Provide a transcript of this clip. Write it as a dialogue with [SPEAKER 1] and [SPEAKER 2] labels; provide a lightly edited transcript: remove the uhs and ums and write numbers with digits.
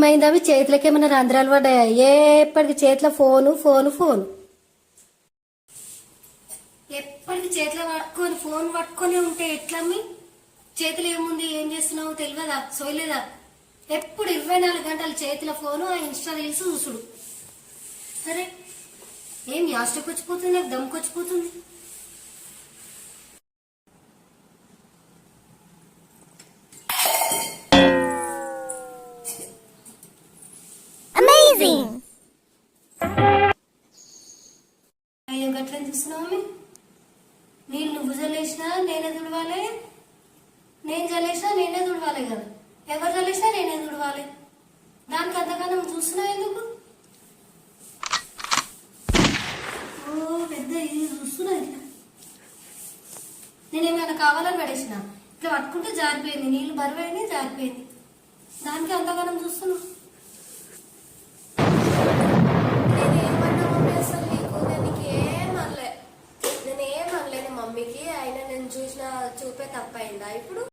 [SPEAKER 1] ఏమైంది? అవి చేతులకి ఏమైనా రంధ్రాలు పడ్డాయా? ఎప్పటికి చేతిలో ఫోను ఫోను ఫోను, ఎప్పటికి చేతిలో పట్టుకొని ఫోన్ పట్టుకొని ఉంటే ఎట్లమ్మి? చేతిలో ఏముంది, ఏం చేస్తున్నావు తెలియదా, సోయలేదా? ఎప్పుడు 24 గంటలు చేతిలో ఫోను, ఆ ఇన్స్టా రీల్స్ చూసుడు. సరే ఏం యాస్టకు వచ్చిపోతుంది, నాకు దమ్కొచ్చిపోతుంది. అయ్యో గట్లని చూస్తున్నావు? నీళ్ళు నువ్వు జలేసినా నేనే తుడవాలి, నేను జలేసినా నేనే తుడవాలి కదా. ఎవరు జలేసినా నేనే తుడవాలి. దానికి అంతగానం చూస్తున్నావు ఎందుకు? ఓ పెద్ద ఇది చూస్తున్నా. ఇట్లా నేనేమైనా కావాలని పడేసిన, ఇట్లా పట్టుకుంటే జారిపోయింది, నీళ్ళు బరువైంది జారిపోయింది. దానికి అంతగానం చూస్తున్నావు.
[SPEAKER 2] నేనేం అనలేను మమ్మీకి. అయినా నేను చూసిన చూపే తప్పైందా ఇప్పుడు?